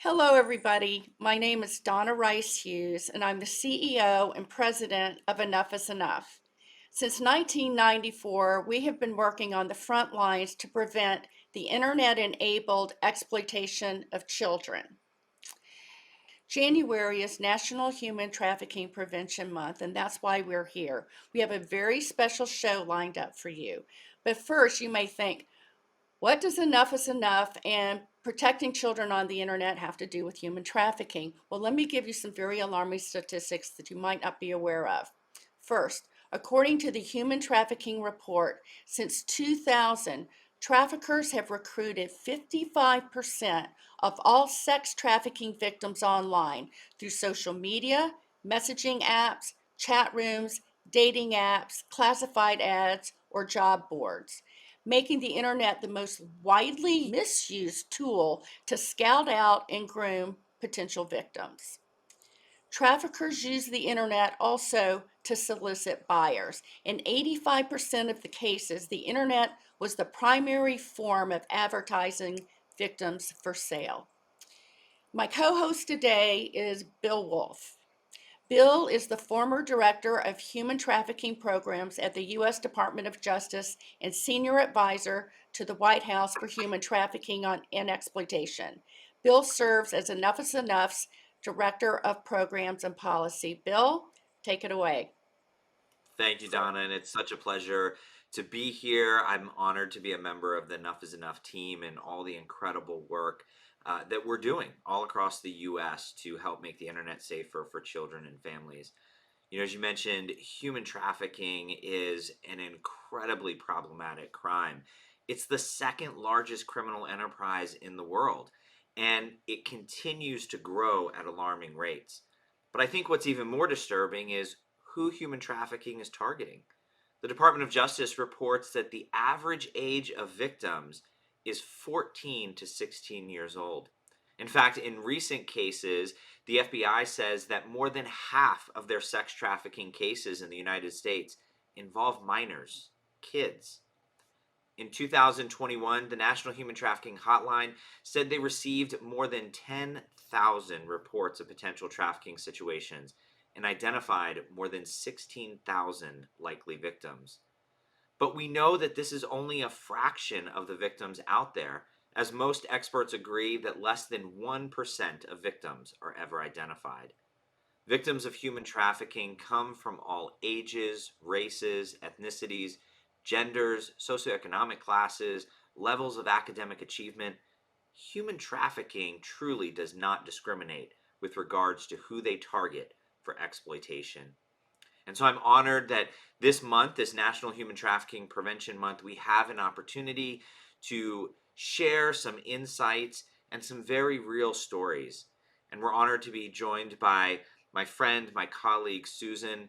Hello, everybody. My name is Donna Rice Hughes, and I'm the CEO and president of Enough is Enough. Since 1994, we have been working on the front lines to prevent the internet enabled exploitation of children. January is National Human Trafficking Prevention Month, and that's why we're here. We have a very special show lined up for you. But first, you may think, what does enough is enough and protecting children on the internet have to do with human trafficking? Well, let me give you some very alarming statistics that you might not be aware of. First, according to the Human Trafficking Report, since 2000, traffickers have recruited 55% of all sex trafficking victims online through social media, messaging apps, chat rooms, dating apps, classified ads, or job boards, making the internet the most widely misused tool to scout out and groom potential victims. Traffickers use the internet also to solicit buyers. In 85% of the cases, the internet was the primary form of advertising victims for sale. My co-host today is Bill Wolf. Bill is the former director of human trafficking programs at the U.S. Department of Justice and senior advisor to the White House for human trafficking and exploitation. Bill serves as Enough is Enough's director of programs and policy. Bill, take it away. Thank you, Donna, and it's such a pleasure to be here. I'm honored to be a member of the Enough is Enough team and all the incredible work that we're doing all across the U.S. to help make the internet safer for children and families. As you mentioned, human trafficking is an incredibly problematic crime. It's the second largest criminal enterprise in the world, and it continues to grow at alarming rates. But I think what's even more disturbing is who human trafficking is targeting. The Department of Justice reports that the average age of victims is 14 to 16 years old. In fact, in recent cases, the FBI says that more than half of their sex trafficking cases in the United States involve minors, kids. In 2021, the National Human Trafficking Hotline said they received more than 10,000 reports of potential trafficking situations and identified more than 16,000 likely victims. But we know that this is only a fraction of the victims out there, as most experts agree that less than 1% of victims are ever identified. Victims of human trafficking come from all ages, races, ethnicities, genders, socioeconomic classes, levels of academic achievement. Human trafficking truly does not discriminate with regards to who they target for exploitation. And so I'm honored that this month, this National Human Trafficking Prevention Month, we have an opportunity to share some insights and some very real stories. And we're honored to be joined by my friend, my colleague, Susan,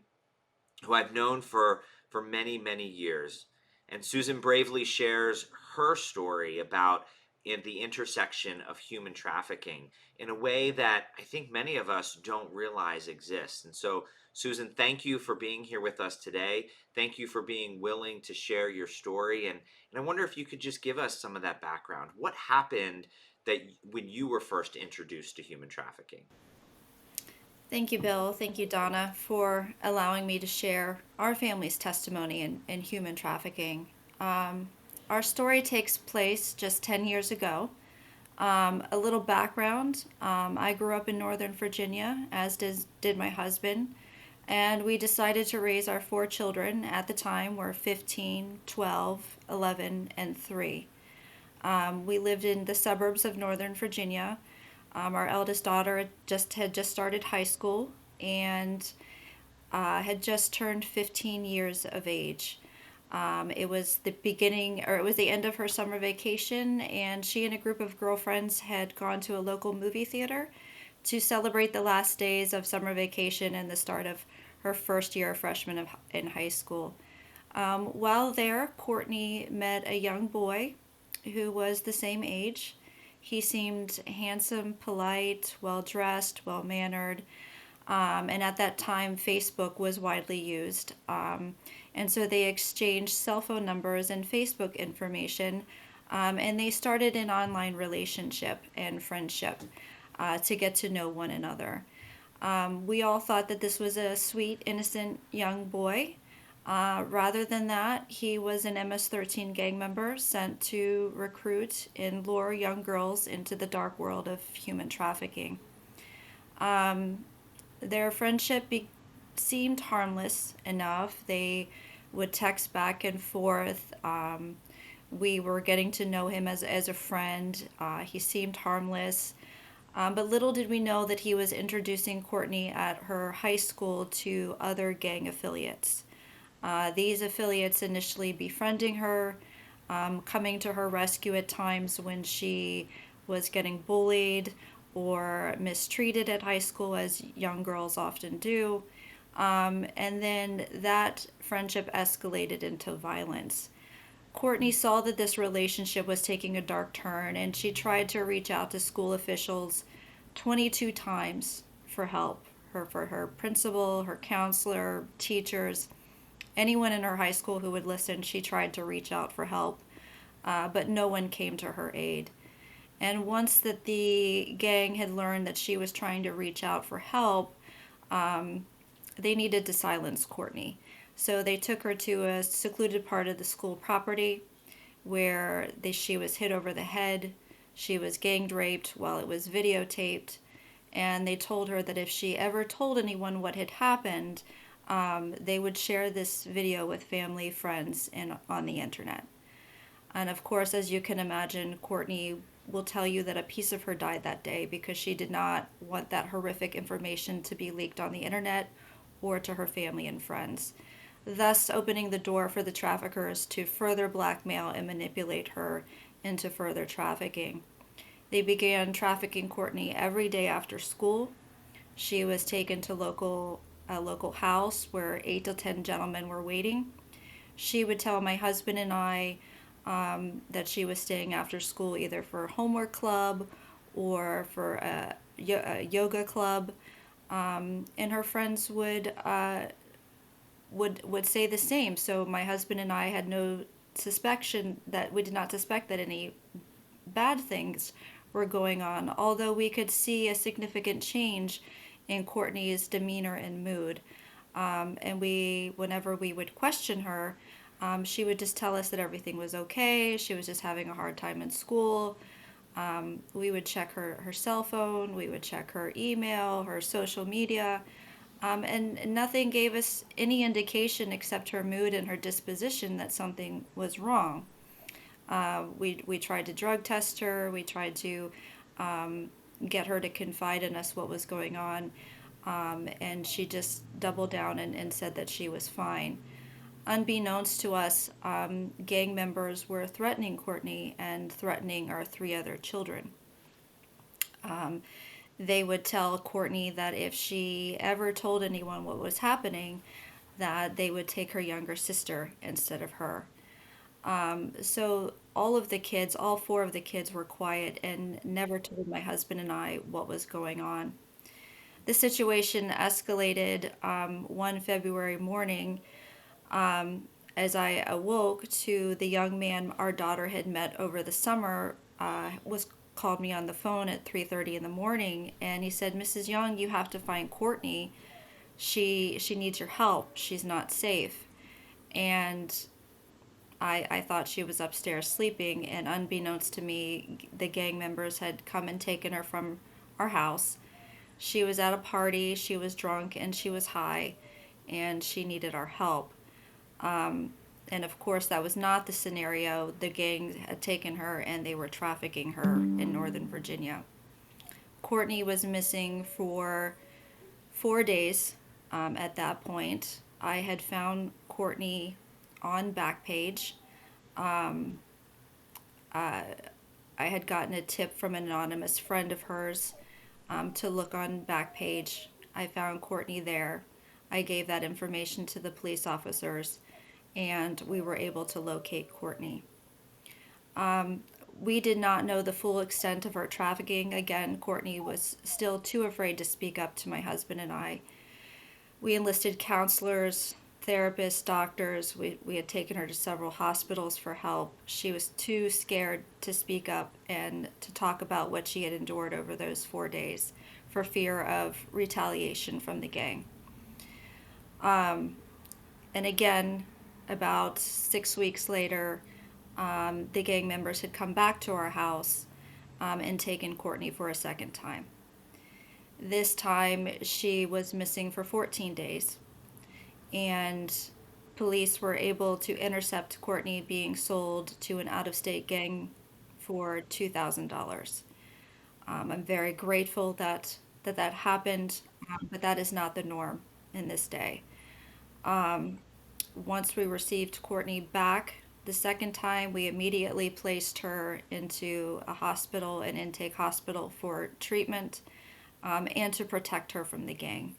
who I've known for many, many years. And Susan bravely shares her story about in the intersection of human trafficking in a way that I think many of us don't realize exists. And so, Susan, thank you for being here with us today. Thank you for being willing to share your story. And I wonder if you could just give us some of that background. What happened that when you were first introduced to human trafficking? Thank you, Bill. Thank you, Donna, for allowing me to share our family's testimony in human trafficking. Our story takes place just 10 years ago. A little background, I grew up in Northern Virginia, as did my husband, and we decided to raise our four children. At the time were 15, 12, 11, and 3. We lived in the suburbs of Northern Virginia. Our eldest daughter had just started high school and had just turned 15 years of age. It was the beginning, or it was the end of her summer vacation, and she and a group of girlfriends had gone to a local movie theater to celebrate the last days of summer vacation and the start of her first year of freshman in high school. While there, Courtney met a young boy who was the same age. He seemed handsome, polite, well dressed, well mannered. And at that time, Facebook was widely used. And so they exchanged cell phone numbers and Facebook information. And they started an online relationship and friendship. to get to know one another. We all thought that this was a sweet, innocent young boy. Rather than that, he was an MS-13 gang member sent to recruit and lure young girls into the dark world of human trafficking. Um, their friendship seemed harmless enough. They would text back and forth. We were getting to know him as a friend. He seemed harmless. But little did we know that he was introducing Courtney at her high school to other gang affiliates. These affiliates initially befriending her, coming to her rescue at times when she was getting bullied or mistreated at high school, as young girls often do. And then that friendship escalated into violence. Courtney saw that this relationship was taking a dark turn, and she tried to reach out to school officials 22 times for help. For her principal, her counselor, teachers, anyone in her high school who would listen, she tried to reach out for help, but no one came to her aid. And once that the gang had learned that she was trying to reach out for help, they needed to silence Courtney. So they took her to a secluded part of the school property where she was hit over the head. She was gang raped while it was videotaped. And they told her that if she ever told anyone what had happened, they would share this video with family, friends, and on the internet. And of course, as you can imagine, Courtney will tell you that a piece of her died that day because she did not want that horrific information to be leaked on the internet or to her family and friends, thus opening the door for the traffickers to further blackmail and manipulate her into further trafficking. They began trafficking Courtney every day after school. She was taken to a local house where 8 to 10 gentlemen were waiting. She would tell my husband and I that she was staying after school either for a homework club or for a yoga club, and her friends would say the same. So my husband and I had no suspicion that we did not suspect that any bad things were going on, although we could see a significant change in Courtney's demeanor and mood. And whenever we would question her, she would just tell us that everything was okay. She was just having a hard time in school. We would check her cell phone, we would check her email, her social media, and nothing gave us any indication except her mood and her disposition that something was wrong. We tried to drug test her, we tried to get her to confide in us what was going on, and she just doubled down and said that she was fine. Unbeknownst to us, gang members were threatening Courtney and threatening our 3 other children. They would tell Courtney that if she ever told anyone what was happening, that they would take her younger sister instead of her. So all of the kids, all 4 of the kids were quiet and never told my husband and I what was going on. The situation escalated one February morning as I awoke to the young man our daughter had met over the summer was called me on the phone at 3:30 in the morning, and he said, "Mrs. Young, you have to find Courtney. She needs your help. She's not safe." And I thought she was upstairs sleeping, and unbeknownst to me, the gang members had come and taken her from our house. She was at a party, she was drunk, and she was high, and she needed our help. And of course, that was not the scenario. The gang had taken her and they were trafficking her in Northern Virginia. Courtney was missing for 4 days at that point. I had found Courtney on Backpage. I had gotten a tip from an anonymous friend of hers to look on Backpage. I found Courtney there. I gave that information to the police officers, and we were able to locate Courtney. We did not know the full extent of her trafficking. Again, Courtney was still too afraid to speak up to my husband and I. We enlisted counselors, therapists, doctors. We had taken her to several hospitals for help. She was too scared to speak up and to talk about what she had endured over those 4 days for fear of retaliation from the gang. And again, about 6 weeks later, the gang members had come back to our house and taken Courtney for a second time. This time, she was missing for 14 days, and police were able to intercept Courtney being sold to an out of state gang for $2,000. I'm very grateful that happened, but that is not the norm in this day. Once we received Courtney back the second time, we immediately placed her into a hospital, an intake hospital for treatment, and to protect her from the gang.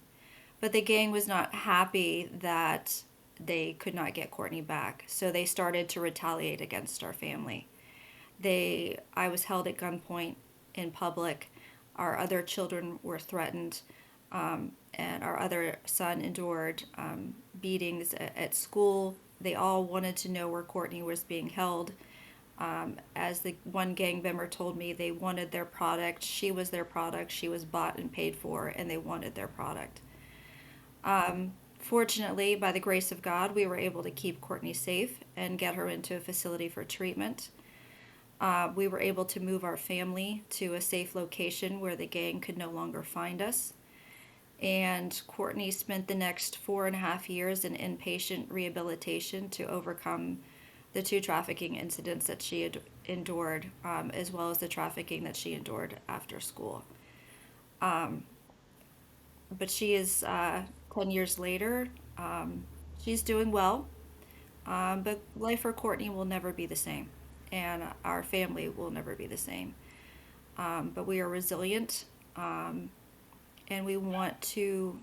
But the gang was not happy that they could not get Courtney back, so they started to retaliate against our family. I was held at gunpoint in public. Our other children were threatened, and our other son endured beatings at school. They all wanted to know where Courtney was being held. As the one gang member told me, they wanted their product. She was their product. She was bought and paid for, and they wanted their product. Fortunately, by the grace of God, we were able to keep Courtney safe and get her into a facility for treatment. We were able to move our family to a safe location where the gang could no longer find us. And Courtney spent the next 4.5 years in inpatient rehabilitation to overcome the two trafficking incidents that she had endured, as well as the trafficking that she endured after school. But she is 10 years later. She's doing well, but life for Courtney will never be the same, and our family will never be the same. But we are resilient, and we want to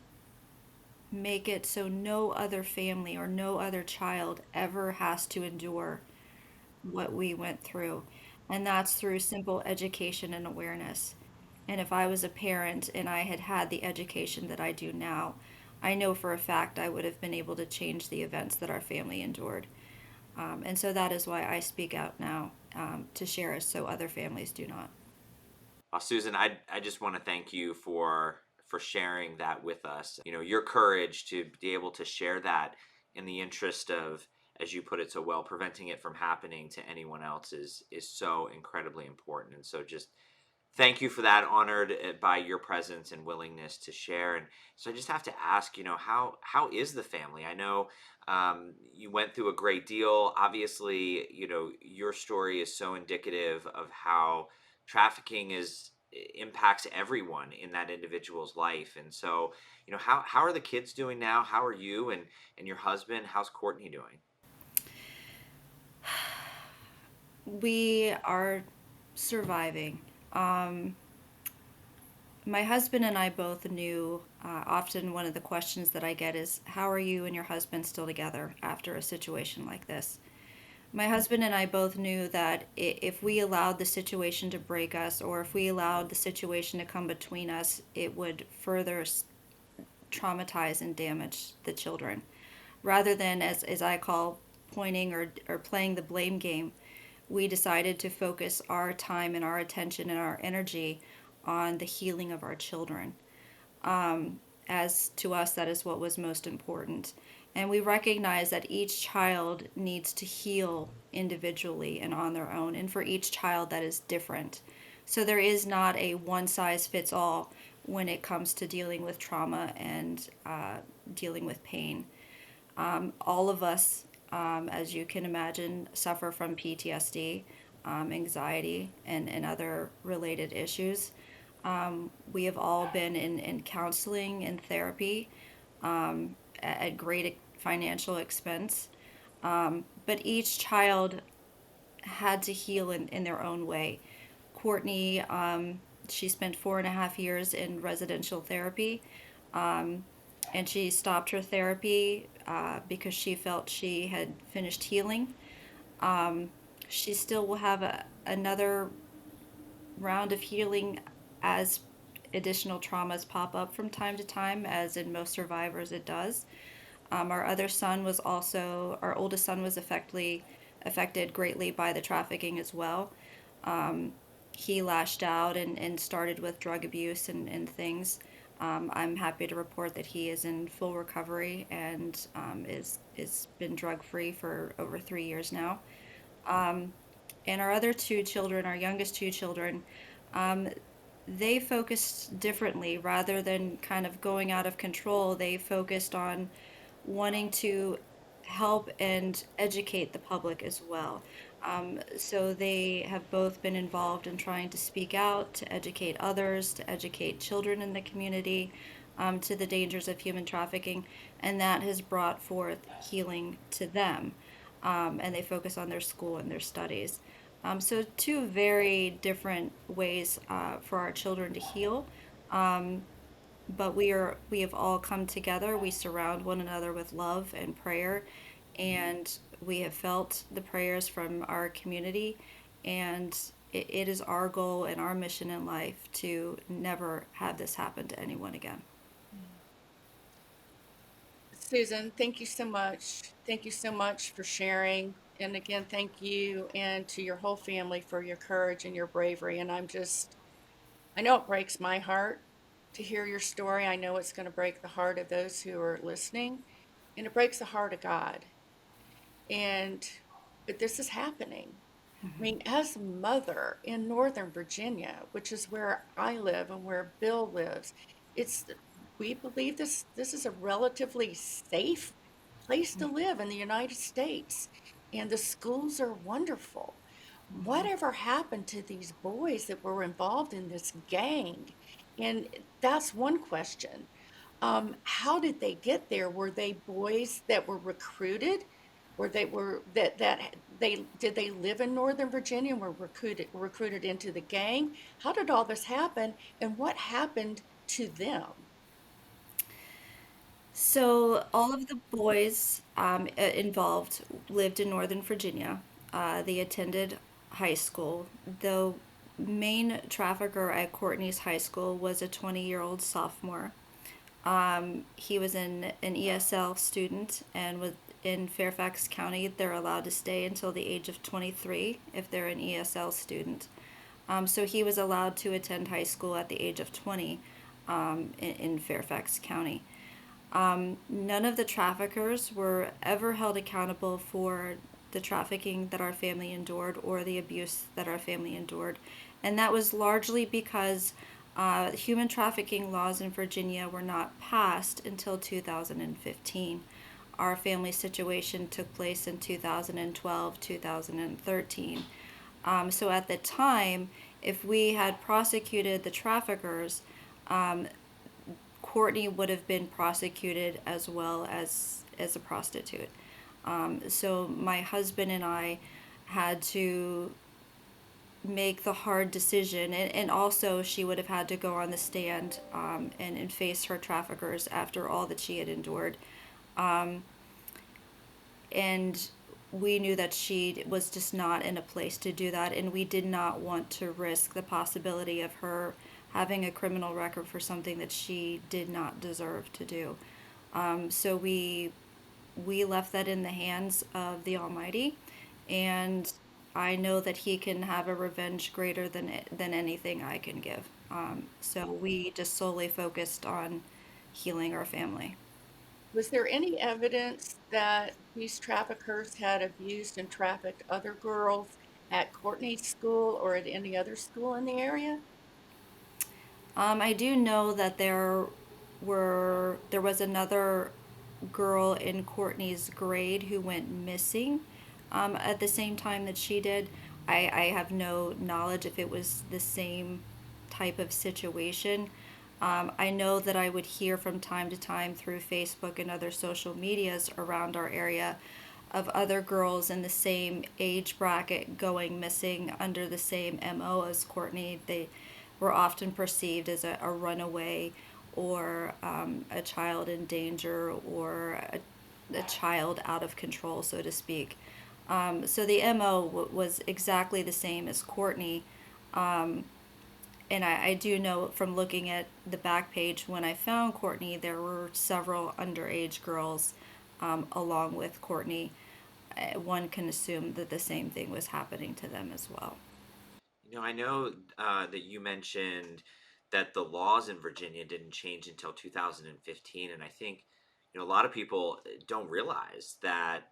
make it so no other family or no other child ever has to endure what we went through. And that's through simple education and awareness. And if I was a parent and I had had the education that I do now, I know for a fact I would have been able to change the events that our family endured. And so that is why I speak out now, to share so other families do not. Susan, I just want to thank you for sharing that with us. You know, your courage to be able to share that in the interest of, as you put it so well, preventing it from happening to anyone else is so incredibly important. And so just thank you for that. Honored by your presence and willingness to share. And so I just have to ask, you know, how is the family? I know you went through a great deal. Obviously, you know, your story is so indicative of how trafficking is impacts everyone in that individual's life. And so, you know, how are the kids doing now? How are you and your husband? How's Courtney doing? We are surviving. Um, my husband and I both knew, often one of the questions that I get is, how are you and your husband still together after a situation like this? My husband and I both knew that if we allowed the situation to break us, or if we allowed the situation to come between us, it would further traumatize and damage the children. Rather than, as I call, pointing or playing the blame game, we decided to focus our time and our attention and our energy on the healing of our children. As to us, that is what was most important. And we recognize that each child needs to heal individually and on their own. And for each child, that is different. So there is not a one size fits all when it comes to dealing with trauma and dealing with pain. All of us, as you can imagine, suffer from PTSD, anxiety, and other related issues. We have all been in counseling and therapy, at great financial expense. But each child had to heal in their own way. Courtney, she spent 4.5 years in residential therapy, and she stopped her therapy because she felt she had finished healing. She still will have another round of healing as additional traumas pop up from time to time, as in most survivors it does. Our other son was also, our oldest son was affected greatly by the trafficking as well. Um, he lashed out and started with drug abuse and things. I'm happy to report that he is in full recovery and is been drug free for over 3 years now. Um, and our other two children, our youngest two children, um, they focused differently rather than kind of going out of control. They focused on wanting to help and educate the public as well. So they have both been involved in trying to speak out, to educate others, to educate children in the community to the dangers of human trafficking, and that has brought forth healing to them. And they focus on their school and their studies. So two very different ways for our children to heal. Um, but we have all come together. We surround one another with love and prayer, and we have felt the prayers from our community, and it is our goal and our mission in life to never have this happen to anyone again. Susan, thank you so much. Thank you so much for sharing. And again, thank you and to your whole family for your courage and your bravery. And I know it breaks my heart to hear your story. I know it's going to break the heart of those who are listening, and it breaks the heart of God. And, but this is happening. I Mhm. mean, as a mother in Northern Virginia, which is where I live and where Bill lives, it's we believe this is a relatively safe place to live in the United States, and the schools are wonderful. Mhm. Whatever happened to these boys that were involved in this gang? And that's one question. How did they get there? Were they boys that were recruited? Were they were that they did they live in Northern Virginia and were recruited into the gang? How did all this happen, and what happened to them? So all of the boys involved lived in Northern Virginia. They attended high school. The main trafficker at Courtney's high school was a 20-year-old sophomore. He was an ESL student and was in Fairfax County. They're allowed to stay until the age of 23 if they're an ESL student. So he was allowed to attend high school at the age of 20 in Fairfax County. None of the traffickers were ever held accountable for the trafficking that our family endured or the abuse that our family endured. And that was largely because human trafficking laws in Virginia were not passed until 2015. Our family situation took place in 2012, 2013. So at the time, if we had prosecuted the traffickers, um, Courtney would have been prosecuted as well as a prostitute. So my husband and I had to make the hard decision, and also she would have had to go on the stand and face her traffickers after all that she had endured. Um, and we knew that she was just not in a place to do that, and we did not want to risk the possibility of her having a criminal record for something that she did not deserve to do. So we left that in the hands of the Almighty, and I know that He can have a revenge greater than anything I can give. So we just solely focused on healing our family. Was there any evidence that these traffickers had abused and trafficked other girls at Courtney's school or at any other school in the area? I do know that there was another girl in Courtney's grade who went missing at the same time that she did. I have no knowledge if it was the same type of situation. I know that I would hear from time to time through Facebook and other social medias around our area of other girls in the same age bracket going missing under the same MO as Courtney. They were often perceived as a runaway or a child in danger or a child out of control, so to speak. So the MO was exactly the same as Courtney. Um, and I do know from looking at the back page when I found Courtney, there were several underage girls along with Courtney, one can assume that the same thing was happening to them as well. I know that you mentioned that the laws in Virginia didn't change until 2015, and I think a lot of people don't realize that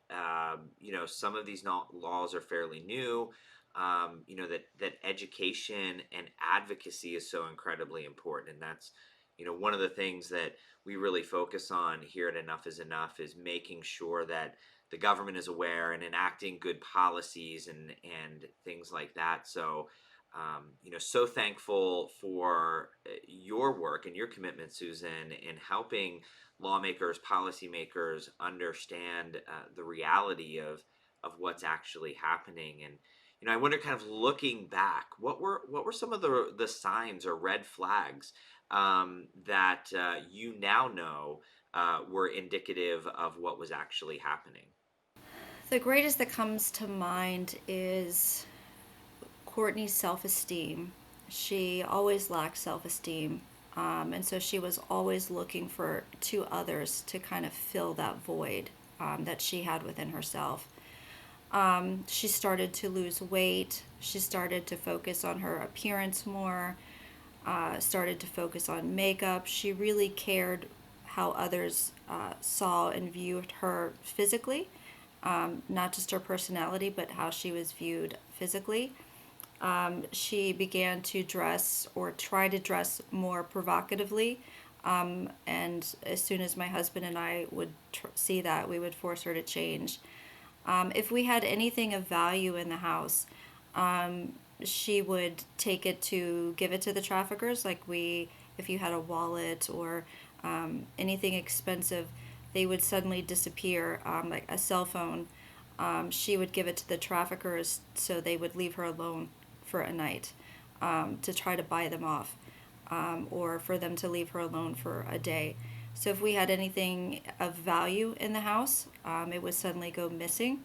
some of these laws are fairly new. That education and advocacy is so incredibly important, and that's one of the things that we really focus on here at Enough is Enough is making sure that the government is aware and enacting good policies and things like that. So so thankful for your work and your commitment, Susan, in helping lawmakers, policymakers understand the reality of what's actually happening. And I wonder, kind of looking back, what were some of the signs or red flags that you now know were indicative of what was actually happening? The greatest that comes to mind is Courtney's self esteem. She always lacked self esteem. And so she was always looking for to others to kind of fill that void that she had within herself. She started to lose weight. She started to focus on her appearance more, started to focus on makeup. She really cared how others saw and viewed her physically, not just her personality, but how she was viewed physically. She began to dress or try to dress more provocatively. And as soon as my husband and I would see that, we would force her to change. If we had anything of value in the house, she would take it to give it to the traffickers. If you had a wallet or anything expensive, they would suddenly disappear, like a cell phone. She would give it to the traffickers so they would leave her alone for a night to try to buy them off, or for them to leave her alone for a day. So if we had anything of value in the house, it would suddenly go missing.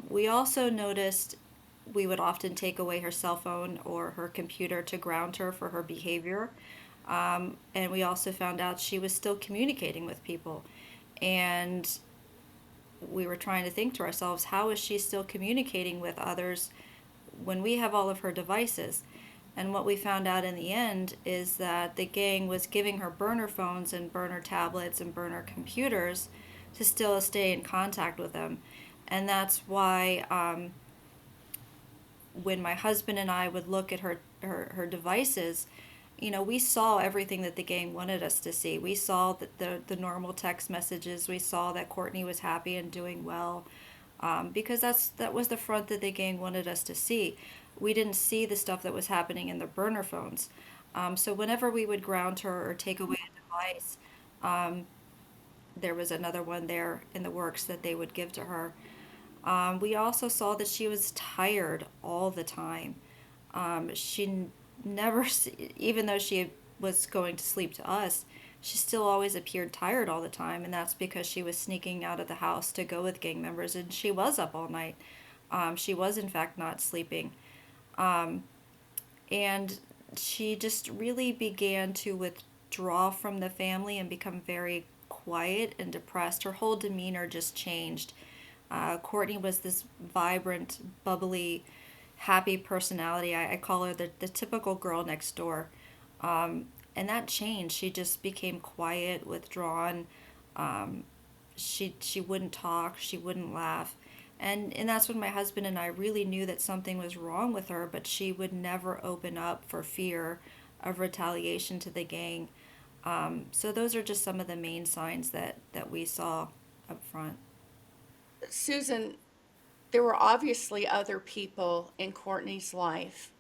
We also noticed we would often take away her cell phone or her computer to ground her for her behavior. And we also found out she was still communicating with people. And we were trying to think to ourselves, how is she still communicating with others when we have all of her devices? And what we found out in the end is that the gang was giving her burner phones and burner tablets and burner computers to still stay in contact with them. And that's why when my husband and I would look at her devices, we saw everything that the gang wanted us to see. We saw the normal text messages. We saw that Courtney was happy and doing well, because that was the front that the gang wanted us to see. We didn't see the stuff that was happening in the burner phones. So whenever we would ground her or take away a device, there was another one there in the works that they would give to her. We also saw that she was tired all the time. She never, even though she was going to sleep to us, she still always appeared tired all the time, and that's because she was sneaking out of the house to go with gang members, and she was up all night. She was, in fact, not sleeping. And she just really began to withdraw from the family and become very quiet and depressed. Her whole demeanor just changed. Courtney was this vibrant, bubbly, happy personality. I call her the typical girl next door. And that changed. She just became quiet, withdrawn. She wouldn't talk. She wouldn't laugh. And that's when my husband and I really knew that something was wrong with her, but she would never open up for fear of retaliation to the gang. So those are just some of the main signs that we saw up front. Susan, there were obviously other people in Courtney's life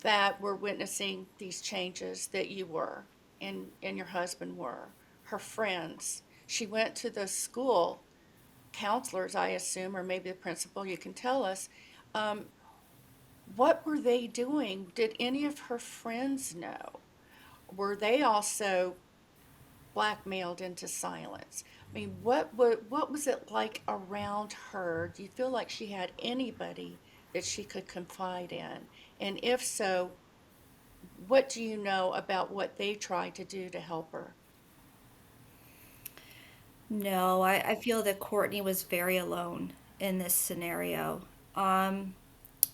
that were witnessing these changes that you were and your husband were, her friends. She went to the school counselors, I assume, or maybe the principal, you can tell us. Um, what were they doing? Did any of her friends know? Were they also blackmailed into silence? I mean, what was it like around her? Do you feel like she had anybody that she could confide in? And if so, what do you know about what they tried to do to help her? No, I feel that Courtney was very alone in this scenario. Um,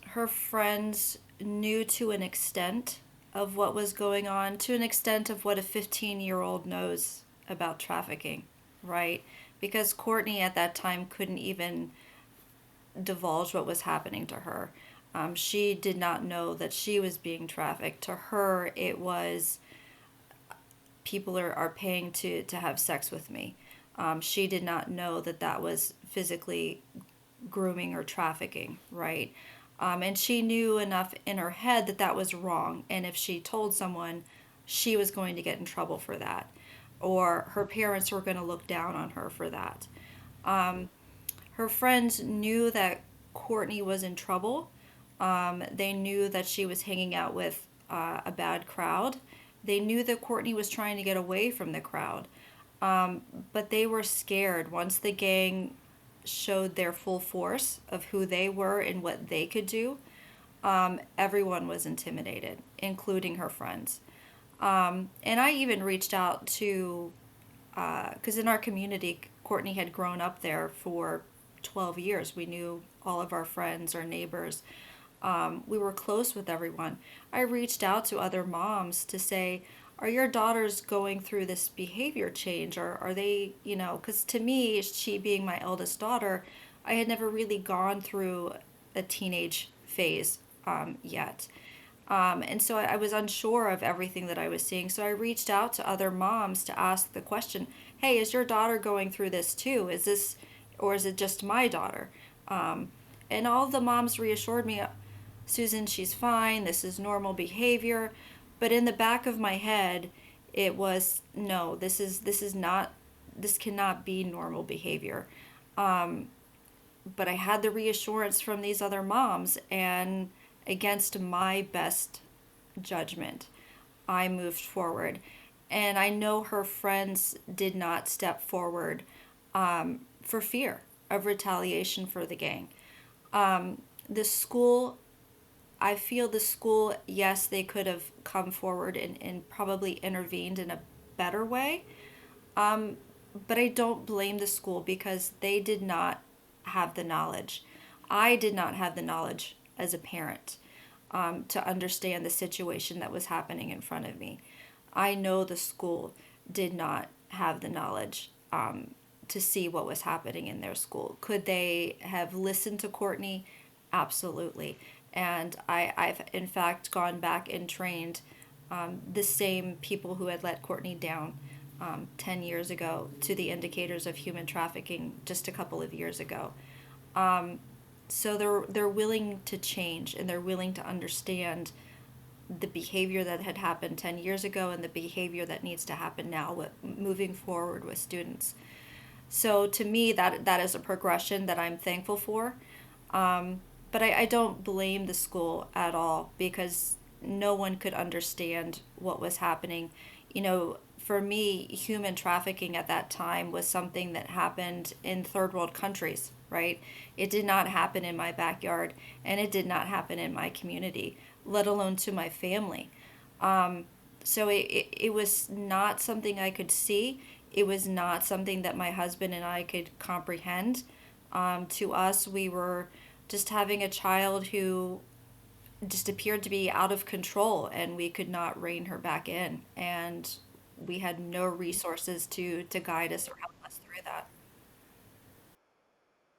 Her friends knew to an extent of what was going on, to an extent of what a 15-year-old knows about trafficking, right? Because Courtney at that time couldn't even divulge what was happening to her. She did not know that she was being trafficked. To her, it was people are paying to have sex with me. She did not know that that was physically grooming or trafficking, right? And she knew enough in her head that that was wrong. And if she told someone, she was going to get in trouble for that, or her parents were going to look down on her for that. Um, Her friends knew that Courtney was in trouble. They knew that she was hanging out with a bad crowd. They knew that Courtney was trying to get away from the crowd. Um, but they were scared once the gang showed their full force of who they were and what they could do. Everyone was intimidated, including her friends. And I even reached out to, because in our community, Courtney had grown up there for 12 years. We knew all of our friends, our neighbors. We were close with everyone. I reached out to other moms to say, are your daughters going through this behavior change? Or are they, because to me, she being my eldest daughter, I had never really gone through a teenage phase yet. And so I was unsure of everything that I was seeing. So I reached out to other moms to ask the question, hey, is your daughter going through this too? Is this, or is it just my daughter? Um, and all the moms reassured me, Susan, she's fine. This is normal behavior. But in the back of my head, it was, no, this is not, this cannot be normal behavior. Um, but I had the reassurance from these other moms, and against my best judgment, I moved forward. And I know her friends did not step forward for fear of retaliation for the gang. The school, I feel the school, yes, they could have come forward and probably intervened in a better way. Um, but I don't blame the school because they did not have the knowledge. I did not have the knowledge as a parent to understand the situation that was happening in front of me. I know the school did not have the knowledge to see what was happening in their school. Could they have listened to Courtney? Absolutely. And I've in fact gone back and trained the same people who had let Courtney down 10 years ago to the indicators of human trafficking just a couple of years ago. So they're willing to change and they're willing to understand the behavior that had happened 10 years ago and the behavior that needs to happen now with moving forward with students. So to me, that is a progression that I'm thankful for. But I don't blame the school at all because no one could understand what was happening. For me, human trafficking at that time was something that happened in third world countries, right? It did not happen in my backyard and it did not happen in my community, let alone to my family. So it was not something I could see. It was not something that my husband and I could comprehend. To us, we were just having a child who just appeared to be out of control and we could not rein her back in. And we had no resources to guide us or help us through that.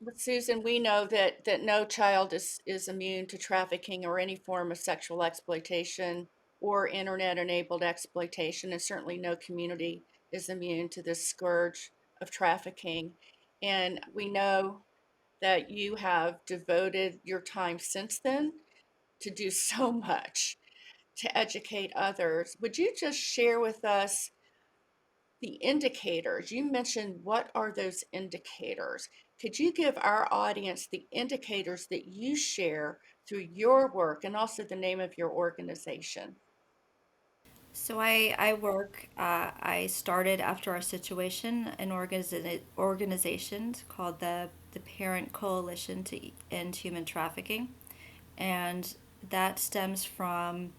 But Susan, we know that no child is immune to trafficking or any form of sexual exploitation or internet-enabled exploitation, and certainly no community is immune to this scourge of trafficking. And we know that you have devoted your time since then to do so much to educate others. Would you just share with us the indicators? You mentioned what are those indicators? Could you give our audience the indicators that you share through your work and also the name of your organization? So I work, I started after our situation an organization called the Parent Coalition to End Human Trafficking. And that stems from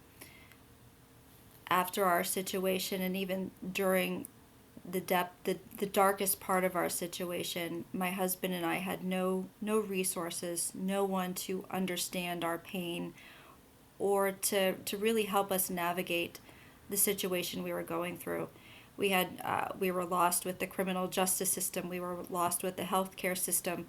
after our situation and even during the depth, the darkest part of our situation, my husband and I had no resources, no one to understand our pain or to really help us navigate the situation we were going through. We were lost with the criminal justice system. We were lost with the healthcare system.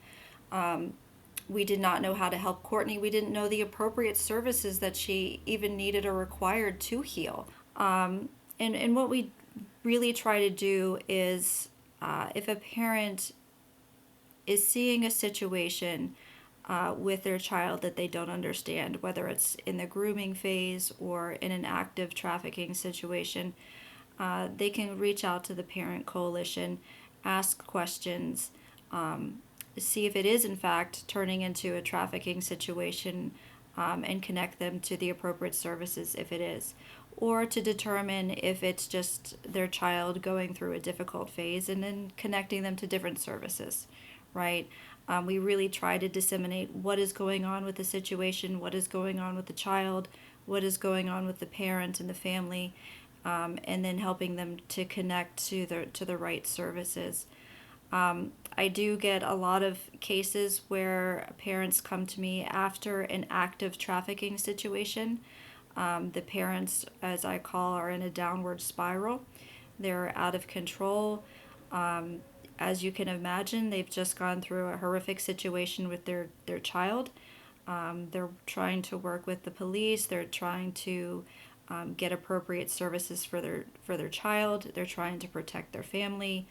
We did not know how to help Courtney. We didn't know the appropriate services that she even needed or required to heal. And what we really try to do is, if a parent is seeing a situation with their child that they don't understand, whether it's in the grooming phase or in an active trafficking situation, they can reach out to the Parent Coalition, ask questions, see if it is in fact turning into a trafficking situation, and connect them to the appropriate services if it is, or to determine if it's just their child going through a difficult phase and then connecting them to different services, right? We really try to disseminate what is going on with the situation, what is going on with the child, what is going on with the parent and the family, and then helping them to connect to the right services. I do get a lot of cases where parents come to me after an active trafficking situation. The parents, as I call, are in a downward spiral. They're out of control. As you can imagine, they've just gone through a horrific situation with their child. They're trying to work with the police. They're trying to get appropriate services for their child. They're trying to protect their family.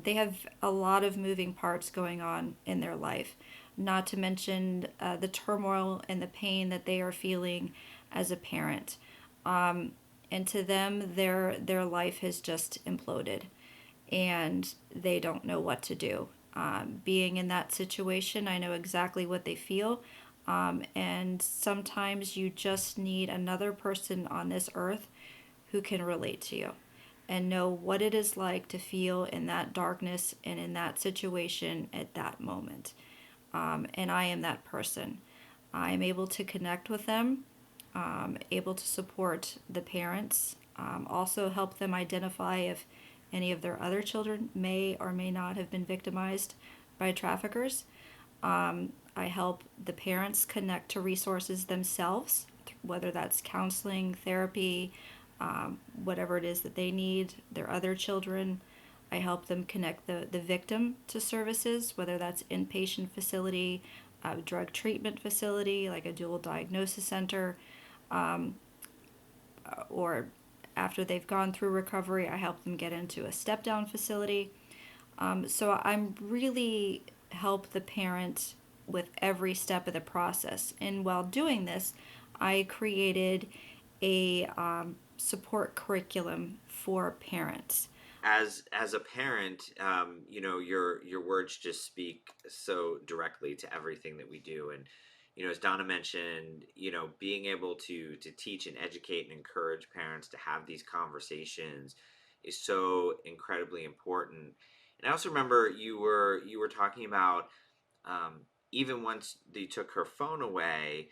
They have a lot of moving parts going on in their life, not to mention the turmoil and the pain that they are feeling as a parent. And to them, their life has just imploded, and they don't know what to do. Being in that situation, I know exactly what they feel. And sometimes you just need another person on this earth who can relate to you and know what it is like to feel in that darkness and in that situation at that moment. And I am that person. I am able to connect with them, able to support the parents, also help them identify if any of their other children may or may not have been victimized by traffickers. I help the parents connect to resources themselves, whether that's counseling, therapy, whatever it is that they need, their other children. I help them connect the victim to services, whether that's inpatient facility, drug treatment facility, like a dual diagnosis center, or after they've gone through recovery, I help them get into a step down facility. So I'm really help the parent with every step of the process. And while doing this, I created a support curriculum for parents. As a parent, your words just speak so directly to everything that we do. And as Donna mentioned, being able to teach and educate and encourage parents to have these conversations is so incredibly important. And I also remember you were talking about, even once they took her phone away,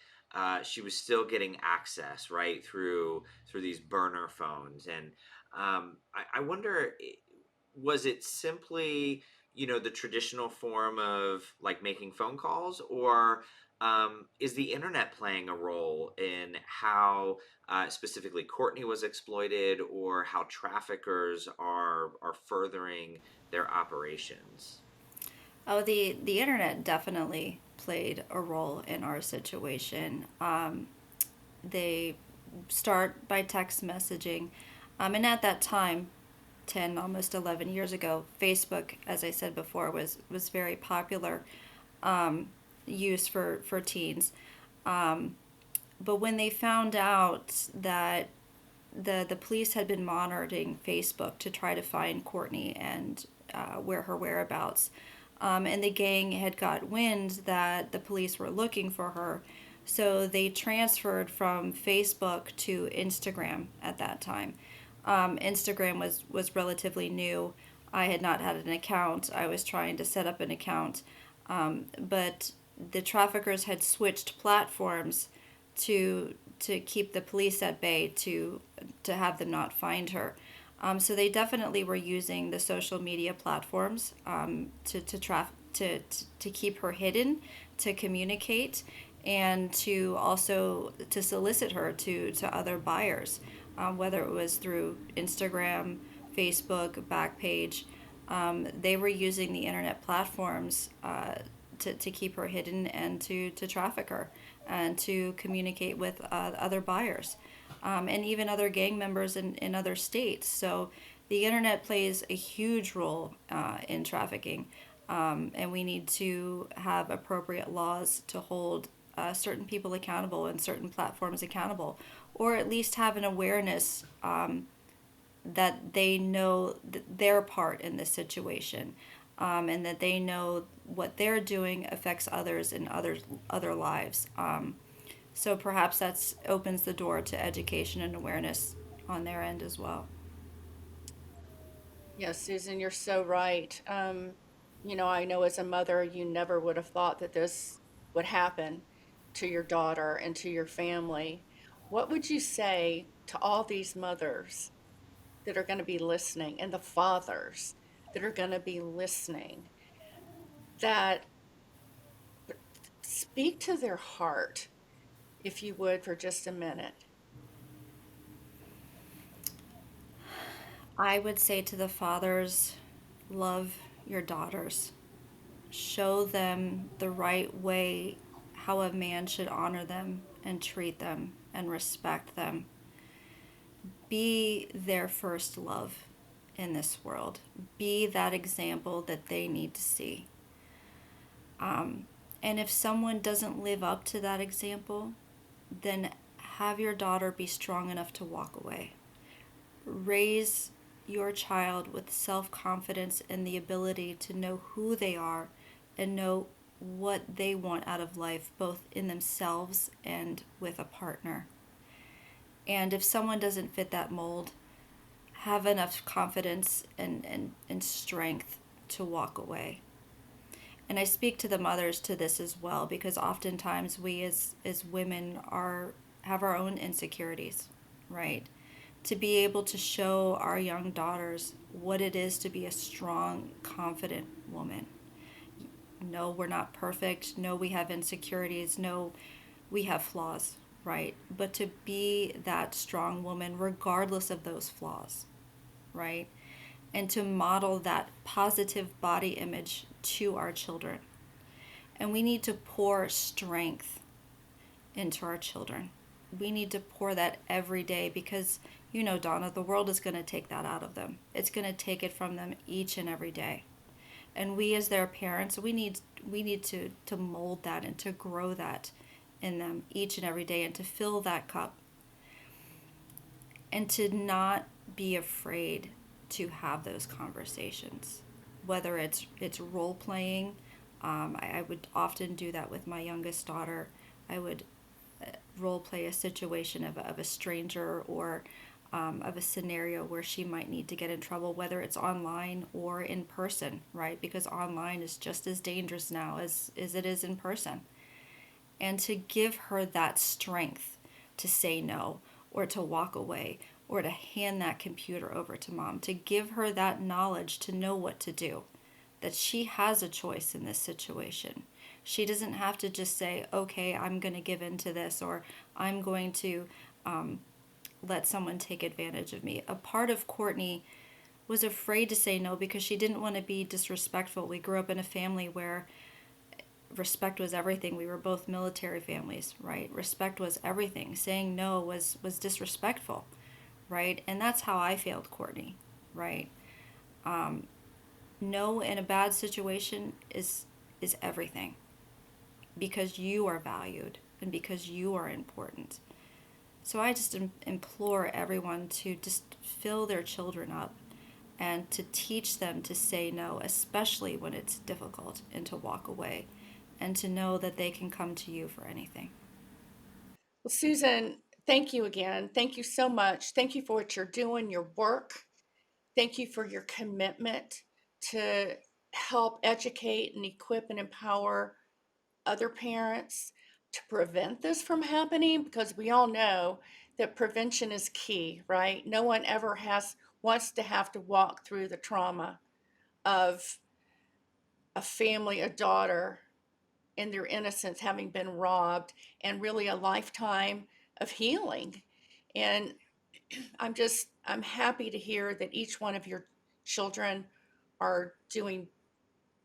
she was still getting access, right, through these burner phones. And I wonder, was it simply the traditional form of like making phone calls, or is the internet playing a role in how specifically Courtney was exploited, or how traffickers are furthering their operations? Oh, the internet definitely played a role in our situation. They start by text messaging. And at that time, 10, almost 11 years ago, Facebook, as I said before, was very popular, use for teens. But when they found out that the police had been monitoring Facebook to try to find Courtney and where her whereabouts, and the gang had got wind that the police were looking for her, so they transferred from Facebook to Instagram at that time. Instagram was relatively new. I had not had an account. I was trying to set up an account, but the traffickers had switched platforms to keep the police at bay, to have them not find her. So they definitely were using the social media platforms to keep her hidden, to communicate, and to also to solicit her to other buyers, whether it was through Instagram, Facebook, Backpage. They were using the internet platforms to keep her hidden and to traffic her and to communicate with other buyers and even other gang members in other states. So the internet plays a huge role in trafficking, and we need to have appropriate laws to hold certain people accountable and certain platforms accountable, or at least have an awareness that they know their part in this situation, and that they know what they're doing affects others and other lives. So perhaps that opens the door to education and awareness on their end as well. Yes, Susan, you're so right. I know as a mother, you never would have thought that this would happen to your daughter and to your family. What would you say to all these mothers that are going to be listening and the fathers that are going to be listening that speak to their heart, if you would, for just a minute? I would say to the fathers, love your daughters. Show them the right way, how a man should honor them and treat them and respect them. Be their first love in this world. Be that example that they need to see. And if someone doesn't live up to that example, then have your daughter be strong enough to walk away. Raise your child with self confidence and the ability to know who they are and know what they want out of life, both in themselves and with a partner. And if someone doesn't fit that mold, have enough confidence and strength to walk away. And I speak to the mothers to this as well, because oftentimes we as women are have our own insecurities, right? To be able to show our young daughters what it is to be a strong, confident woman. No, we're not perfect. No, we have insecurities. No, we have flaws, right? But to be that strong woman regardless of those flaws, right? And to model that positive body image to our children. And we need to pour strength into our children. We need to pour that every day because, Donna, the world is going to take that out of them. It's going to take it from them each and every day. And we as their parents, we need to mold that and to grow that in them each and every day and to fill that cup and to not be afraid to have those conversations, whether it's role playing. I would often do that with my youngest daughter. I would role play a situation of a stranger or of a scenario where she might need to get in trouble, whether it's online or in person, right? Because online is just as dangerous now as it is in person. And to give her that strength to say no or to walk away or to hand that computer over to mom, to give her that knowledge to know what to do, that she has a choice in this situation. She doesn't have to just say, okay, I'm going to give in to this, or I'm going to let someone take advantage of me. A part of Courtney was afraid to say no because she didn't want to be disrespectful. We grew up in a family where respect was everything. We were both military families, right? Respect was everything. Saying no was disrespectful, right? And that's how I failed Courtney, right? No in a bad situation is everything because you are valued and because you are important. So I just implore everyone to just fill their children up and to teach them to say no, especially when it's difficult, and to walk away and to know that they can come to you for anything. Well, Susan, thank you again. Thank you so much. Thank you for what you're doing, your work. Thank you for your commitment to help educate and equip and empower other parents to prevent this from happening, because we all know that prevention is key, right? No one ever has wants to have to walk through the trauma of a family, a daughter, and their innocence having been robbed, and really a lifetime of healing. And I'm happy to hear that each one of your children are doing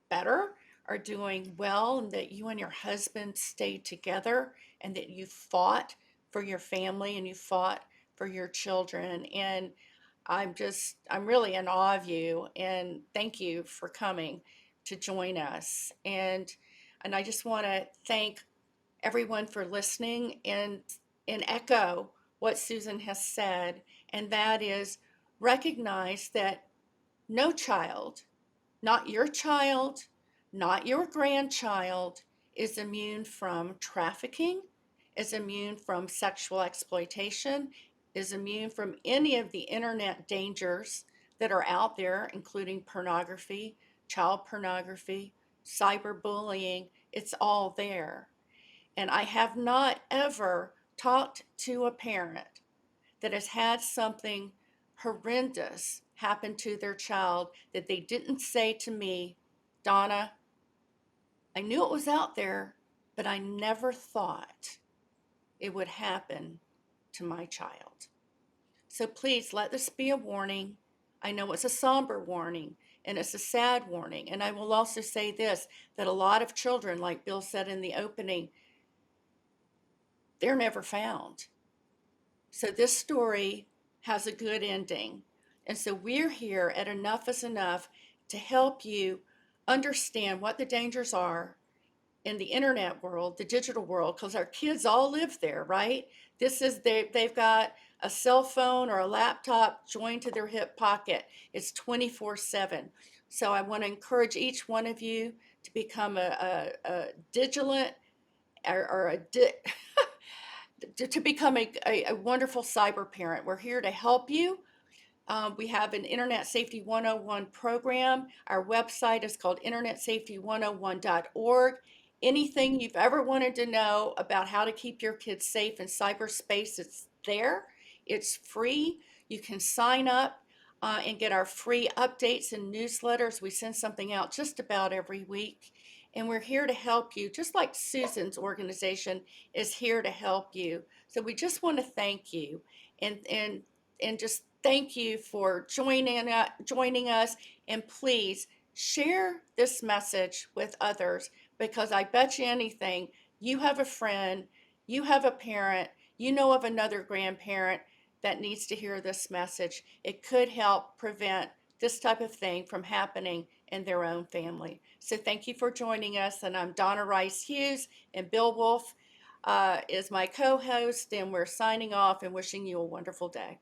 better, are doing well, and that you and your husband stayed together, and that you fought for your family and you fought for your children. And I'm really in awe of you, and thank you for coming to join us. And I just want to thank everyone for listening and echo what Susan has said, and that is recognize that no child, not your child, not your grandchild, is immune from trafficking, is immune from sexual exploitation, is immune from any of the internet dangers that are out there, including pornography, child pornography, cyberbullying. It's all there. And I have not ever talked to a parent that has had something horrendous happen to their child that they didn't say to me, Donna, I knew it was out there, but I never thought it would happen to my child. So please let this be a warning. I know it's a somber warning and it's a sad warning. And I will also say this, that a lot of children, like Bill said in the opening, they're never found. So this story has a good ending. And so we're here at Enough is Enough to help you understand what the dangers are in the internet world, the digital world, because our kids all live there, right? They've got a cell phone or a laptop joined to their hip pocket. It's 24/7. So I want to encourage each one of you to become a vigilant or to become a wonderful cyber parent. We're here to help you. We have an Internet Safety 101 program. Our website is called internetsafety101.org. Anything you've ever wanted to know about how to keep your kids safe in cyberspace, it's there. It's free. You can sign up and get our free updates and newsletters. We send something out just about every week. And we're here to help you, just like Susan's organization is here to help you. So we just want to thank you and just thank you for joining us. And please share this message with others, because I bet you anything, you have a friend, you have a parent, you know of another grandparent that needs to hear this message. It could help prevent this type of thing from happening in their own family. So thank you for joining us. And I'm Donna Rice Hughes, and Bill Wolf is my co-host, and we're signing off and wishing you a wonderful day.